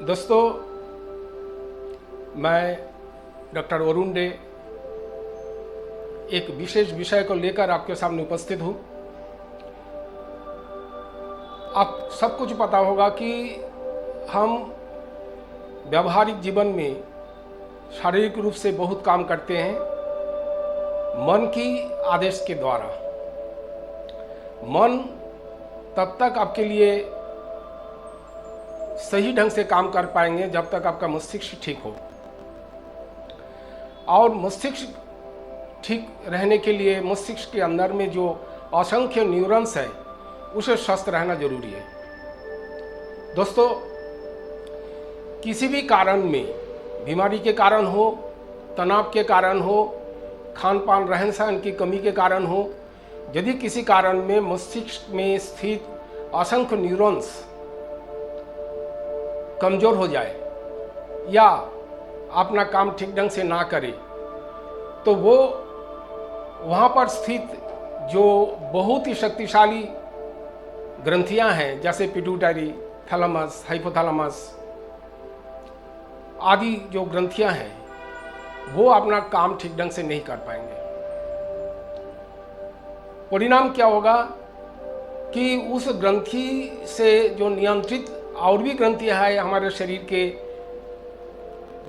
दोस्तों, मैं doctor Varun day एक विशेष विषय को लेकर आपके सामने उपस्थित हूँ। आप सब कुछ पता होगा कि हम व्यावहारिक जीवन में शारीरिक रूप से बहुत काम करते हैं मन की आदेश के द्वारा। मन तब तक आपके लिए सही ढंग से काम कर पाएंगे जब तक आपका मस्तिष्क ठीक हो, और मस्तिष्क ठीक रहने के लिए मस्तिष्क के अंदर में जो असंख्य न्यूरॉन्स है उसे स्वस्थ रहना जरूरी है। दोस्तों, किसी भी कारण में, बीमारी के कारण हो, तनाव के कारण हो, खान पान रहन सहन की कमी के कारण हो, यदि किसी कारण में मस्तिष्क में स्थित असंख्य न्यूरॉन्स कमजोर हो जाए या अपना काम ठीक ढंग से ना करे, तो वो वहाँ पर स्थित जो बहुत ही शक्तिशाली ग्रंथियां हैं, जैसे पिट्यूटरी, थैलेमस, हाइपोथैलेमस आदि जो ग्रंथियां हैं, वो अपना काम ठीक ढंग से नहीं कर पाएंगे। परिणाम क्या होगा कि उस ग्रंथि से जो नियंत्रित और भी ग्रंथियां हैं हमारे शरीर के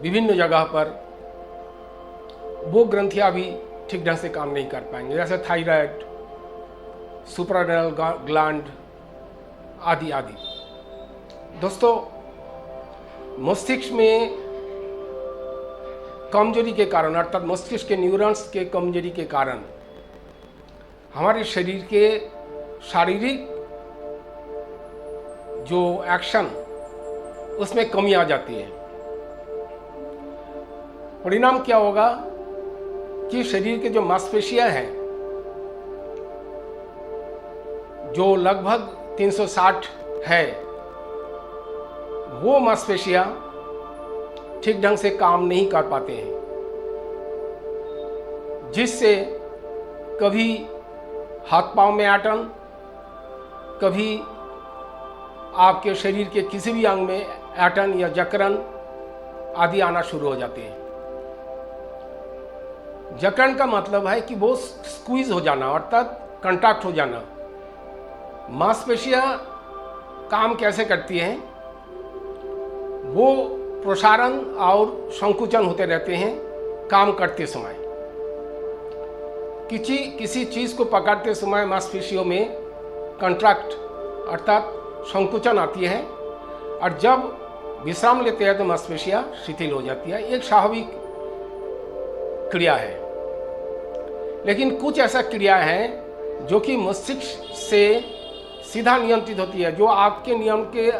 विभिन्न जगह पर, वो ग्रंथियां भी ठीक ढंग से काम नहीं कर पाएंगे, जैसे थायराइड, सुप्रारेनल ग्लैंड आदि आदि। दोस्तों, मस्तिष्क में कमजोरी के कारण, अर्थात मस्तिष्क के न्यूरॉन्स के कमजोरी के कारण हमारे शरीर के शारीरिक जो एक्शन उसमें कमी आ जाती है। परिणाम क्या होगा कि शरीर के जो मांसपेशियां हैं, जो लगभग 360 है, वो मांसपेशियां ठीक ढंग से काम नहीं कर पाते हैं, जिससे कभी हाथ पांव में ऐंठन, कभी आपके शरीर के किसी भी अंग में ऐंठन या जकड़न आदि आना शुरू हो जाते हैं। जकड़न का मतलब है कि वो स्क्वीज हो जाना, अर्थात कंट्रैक्ट हो जाना। मांसपेशियां काम कैसे करती हैं? वो प्रसारण और संकुचन होते रहते हैं काम करते समय। किसी चीज को पकड़ते समय मांसपेशियों में कंट्रैक्ट अर्थात संकुचन आती है, और जब विश्राम लेते हैं तो मांसपेशियां शिथिल हो जाती है। एक स्वाभाविक क्रिया है। लेकिन कुछ ऐसा क्रिया है जो कि मस्तिष्क से सीधा नियंत्रित होती है, जो आपके नियम के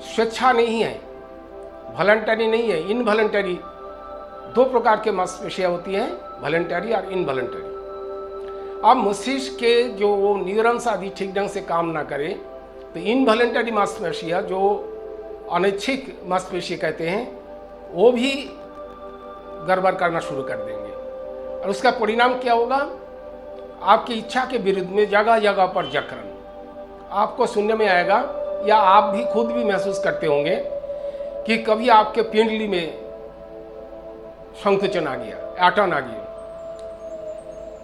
स्वेच्छा नहीं है, वॉलंटरी नहीं है, इनवॉलंटरी। दो प्रकार के मांसपेशियां होती हैं, वॉलंटरी और इनवॉलंटरी। अब मस्तिष्क के जो वो न्यूरॉन्स आदि ठीक ढंग से काम ना करे तो इनवॉलंटरी मांसपेशियां, जो अनैच्छिक मांसपेशी कहते हैं, वो भी गड़बड़ करना शुरू कर देंगे। और उसका परिणाम क्या होगा? आपकी इच्छा के विरुद्ध में जगह जगह पर जकड़न आपको सुनने में आएगा, या आप भी खुद भी महसूस करते होंगे कि कभी आपके पिंडली में संकुचन आ गया, ऐंठन आ गया,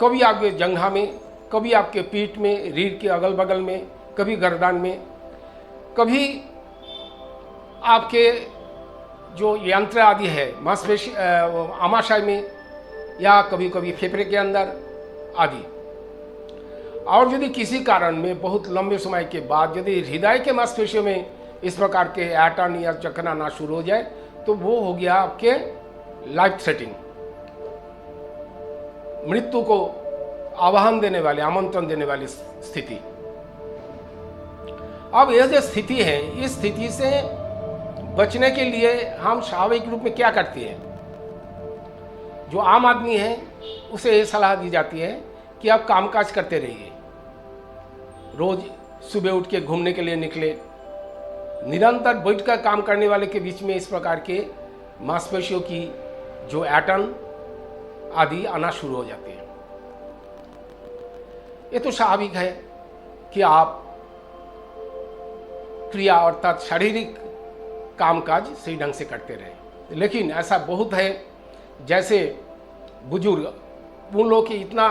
कभी आपके जंघा में, कभी आपके पीठ में, रीढ़ के अगल बगल में, कभी गर्दन में, कभी आपके जो यंत्र आदि है मांसपेशी आमाशय में, या कभी कभी फेफड़े के अंदर आदि। और यदि किसी कारण में बहुत लंबे समय के बाद यदि हृदय के मांसपेशियों में इस प्रकार के ऐंठन या जकड़न आना शुरू हो जाए, तो वो हो गया आपके लाइफ थ्रेटिंग, मृत्यु को आवाहन देने वाली, आमंत्रण देने वाली स्थिति। अब यह जो स्थिति है, इस स्थिति से बचने के लिए हम स्वाभाविक रूप में क्या करते हैं? जो आम आदमी है उसे यह सलाह दी जाती है कि आप कामकाज करते रहिए, रोज सुबह उठ के घूमने के लिए निकले। निरंतर बैठकर काम करने वाले के बीच में इस प्रकार के मांसपेशियों की जो ऐंठन आदि आना शुरू हो जाते हैं। ये तो स्वाभाविक है कि आप क्रिया अर्थात शारीरिक कामकाज सही ढंग से करते रहें। लेकिन ऐसा बहुत है, जैसे बुजुर्ग, उन लोग की इतना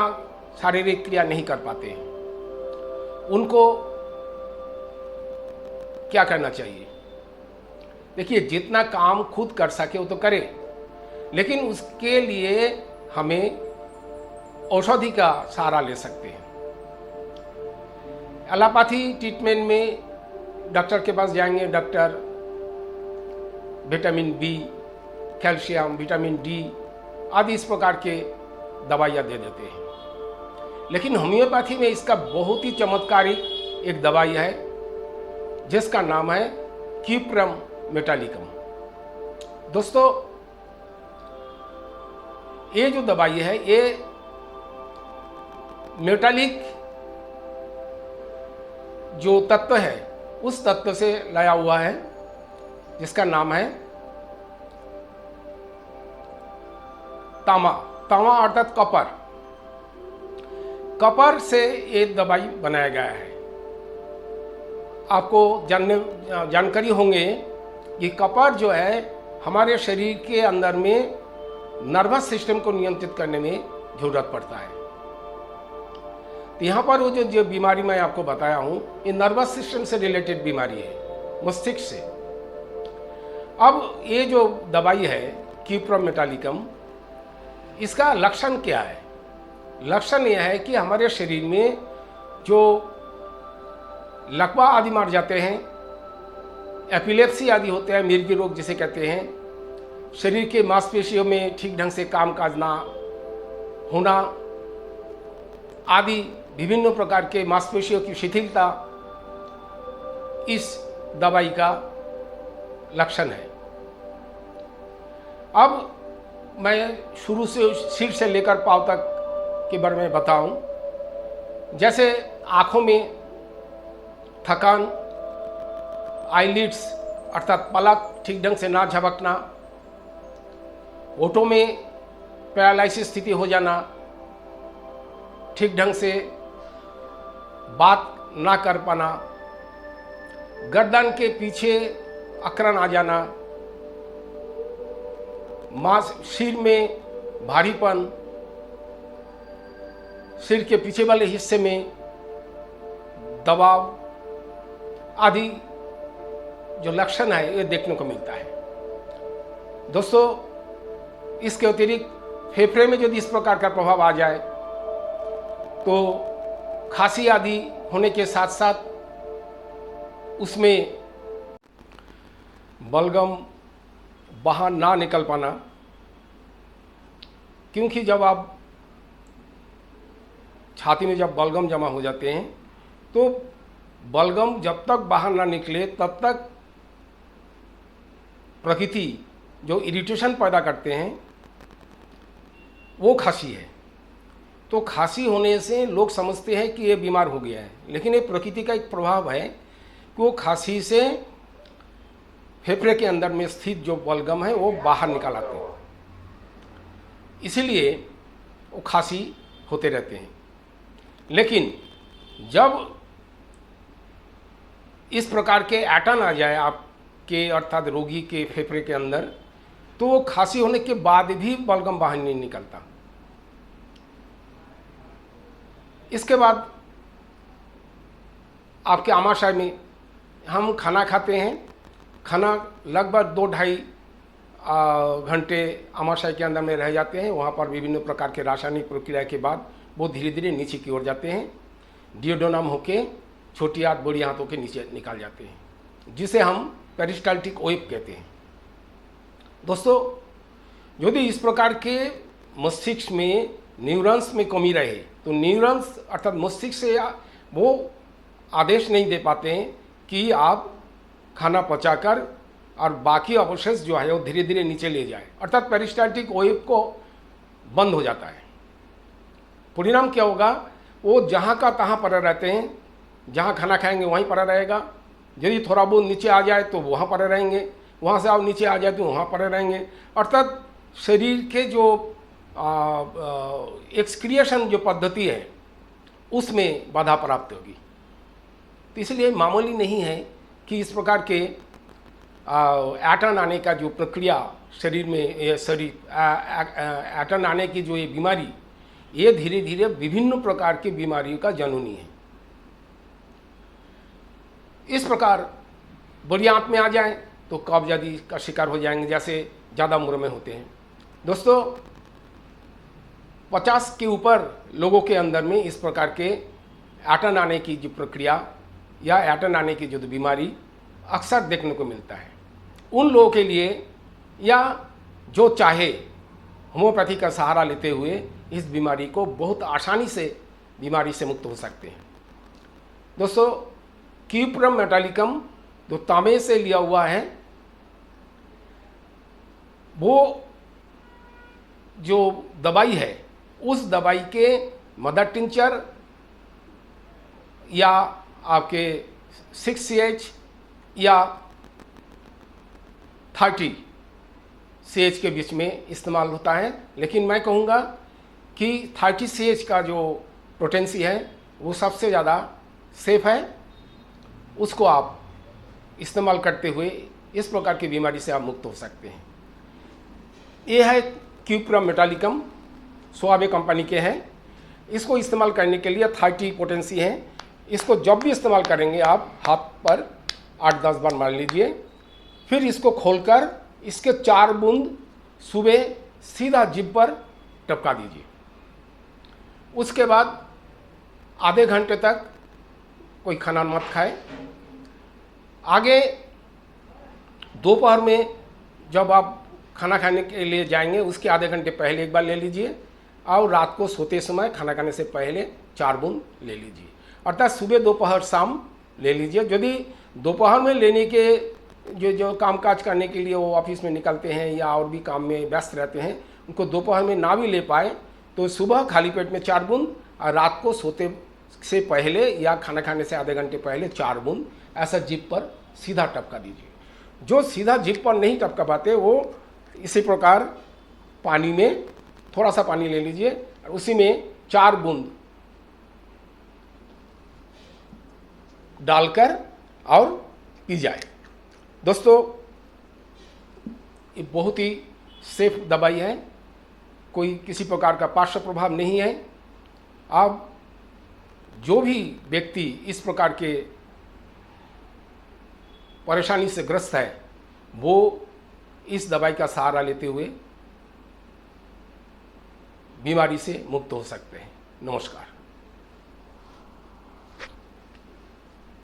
शारीरिक क्रिया नहीं कर पाते हैं, उनको क्या करना चाहिए? देखिए, जितना काम खुद कर सके वो तो करे, लेकिन उसके लिए हमें औषधि का सहारा ले सकते हैं। एलोपैथी ट्रीटमेंट में डॉक्टर के पास जाएंगे, doctor vitamin B, calcium, vitamin D आदि इस प्रकार के दवाइयाँ दे देते हैं। लेकिन होम्योपैथी में इसका बहुत ही चमत्कारिक एक दवाई है जिसका नाम है क्यूप्रम मेटालिकम। दोस्तों, ये जो दवाई है ये मेटालिक जो तत्व है उस तत्व से लाया हुआ है जिसका नाम है तामा। तामा अर्थात कॉपर। कॉपर से ये दवाई बनाया गया है। आपको जानकारी होंगे कि कॉपर जो है हमारे शरीर के अंदर में नर्वस सिस्टम को नियंत्रित करने में जरूरत पड़ता है। तो यहाँ पर वो जो बीमारी मैं आपको बताया हूँ, ये नर्वस सिस्टम से रिलेटेड बीमारी है, मस्तिष्क से। अब ये जो दवाई है क्यूप्रम मेटालिकम, इसका लक्षण क्या है? लक्षण यह है कि हमारे शरीर में जो लकवा आदि मार जाते हैं, एपिलेप्सी आदि होते हैं, मिर्गी रोग जिसे कहते हैं, शरीर के मांसपेशियों में ठीक ढंग से कामकाज ना होना आदि विभिन्न प्रकार के मांसपेशियों की शिथिलता इस दवाई का लक्षण है। अब मैं शुरू से सिर से लेकर पांव तक के बारे में बताऊं। जैसे आँखों में थकान, आईलिड्स अर्थात पलक ठीक ढंग से ना झपकना, होठों में पैरालिसिस स्थिति हो जाना, ठीक ढंग से बात ना कर पाना, गर्दन के पीछे अकड़न आ जाना, सिर में भारीपन, सिर के पीछे वाले हिस्से में दबाव आदि जो लक्षण है ये देखने को मिलता है। दोस्तों, इसके अतिरिक्त फेफड़े में यदि इस प्रकार का प्रभाव आ जाए तो खांसी आदि होने के साथ साथ उसमें बलगम बाहर ना निकल पाना, क्योंकि जब आप छाती में जब बलगम जमा हो जाते हैं तो बलगम जब तक बाहर ना निकले तब तक प्रकृति जो इरिटेशन पैदा करते हैं वो खांसी है। तो खांसी होने से लोग समझते हैं कि ये बीमार हो गया है, लेकिन ये प्रकृति का एक प्रभाव है कि वो खांसी से फेफड़े के अंदर में स्थित जो बलगम है वो बाहर निकाल आते हैं, इसीलिए वो खांसी होते रहते हैं। लेकिन जब इस प्रकार के ऐंटन आ जाए आपके अर्थात रोगी के फेफड़े के अंदर, तो वो खांसी होने के बाद भी बलगम बाहर नहीं निकलता। इसके बाद आपके आमाशय में हम खाना खाते हैं, खाना लगभग 2-2.5 घंटे आमाशय के अंदर में रह जाते हैं। वहाँ पर विभिन्न प्रकार के रासायनिक प्रक्रिया के बाद वो धीरे धीरे नीचे की ओर जाते हैं, डियोडोनम होके छोटी हाथ बड़ी हाथ होके नीचे निकाल जाते हैं, जिसे हम पेरिस्टाल्टिक वेव कहते हैं। दोस्तों, यदि इस प्रकार के मस्तिष्क में न्यूरॉन्स में कमी रहे तो न्यूरॉन्स अर्थात मस्तिष्क से वो आदेश नहीं दे पाते हैं कि आप खाना पचाकर और बाकी अवशेष जो है वो धीरे धीरे नीचे ले जाए, अर्थात पेरिस्टाल्टिक वेव को बंद हो जाता है। परिणाम क्या होगा? वो जहाँ का तहाँ पड़े रहते हैं, जहाँ खाना खाएंगे वहीं पड़ा रहेगा। यदि थोड़ा बहुत नीचे आ जाए तो वहाँ पड़े रहेंगे, वहाँ से आप नीचे आ जाए तो वहाँ पड़े रहेंगे, अर्थात शरीर के जो एक्सक्रिएशन जो पद्धति है उसमें बाधा प्राप्त होगी। तो इसलिए मामूली नहीं है कि इस प्रकार के ऐंठन आने का जो प्रक्रिया शरीर में, ऐंठन आने की जो ये बीमारी, ये धीरे धीरे विभिन्न प्रकार की बीमारियों का जननी है। इस प्रकार बड़ी आंत में आ जाए तो कब्ज आदि का शिकार हो जाएंगे, जैसे ज़्यादा उम्र में होते हैं। दोस्तों, 50 के ऊपर लोगों के अंदर में इस प्रकार के ऐंठन आने की जो प्रक्रिया या ऐंठन आने की जो बीमारी अक्सर देखने को मिलता है। उन लोगों के लिए या जो चाहे होम्योपैथी का सहारा लेते हुए इस बीमारी को बहुत आसानी से बीमारी से मुक्त हो सकते हैं। दोस्तों, क्यूप्रम मेटालिकम जो तांबे से लिया हुआ है, वो जो दवाई है उस दवाई के मदर टिंचर या आपके 6CH या 30CH के बीच में इस्तेमाल होता है। लेकिन मैं कहूँगा कि 30CH का जो पोटेंसी है वो सबसे ज़्यादा सेफ है। उसको आप इस्तेमाल करते हुए इस प्रकार की बीमारी से आप मुक्त हो सकते हैं। ये है क्यूप्रम मेटालिकम, सोआबे कंपनी के हैं। इसको इस्तेमाल करने के लिए 30 पोटेंसी है। इसको जब भी इस्तेमाल करेंगे आप हाथ पर 8-10 बार मार लीजिए, फिर इसको खोलकर इसके 4 बूंद सुबह सीधा जिभ पर टपका दीजिए। उसके बाद आधे घंटे तक कोई खाना मत खाए। आगे दोपहर में जब आप खाना खाने के लिए जाएंगे उसके आधे घंटे पहले एक बार ले लीजिए, और रात को सोते समय खाना खाने से पहले 4 बूंद ले लीजिए। अर्थात सुबह दोपहर शाम ले लीजिए। यदि दोपहर में लेने के जो कामकाज करने के लिए वो ऑफिस में निकलते हैं या और भी काम में व्यस्त रहते हैं, उनको दोपहर में ना भी ले पाए तो सुबह खाली पेट में 4 बूंद और रात को सोते से पहले या खाना खाने से आधे घंटे पहले 4 बूंद ऐसा जिभ पर सीधा टपका दीजिए। जो सीधा जिभ पर नहीं टपका पाते वो इसी प्रकार पानी में थोड़ा सा पानी ले लीजिए और उसी में 4 बूंद डालकर और पी जाए। दोस्तों, ये बहुत ही सेफ दवाई है, कोई किसी प्रकार का पार्श्व प्रभाव नहीं है। अब जो भी व्यक्ति इस प्रकार के परेशानी से ग्रस्त है वो इस दवाई का सहारा लेते हुए बीमारी से मुक्त हो सकते हैं। नमस्कार।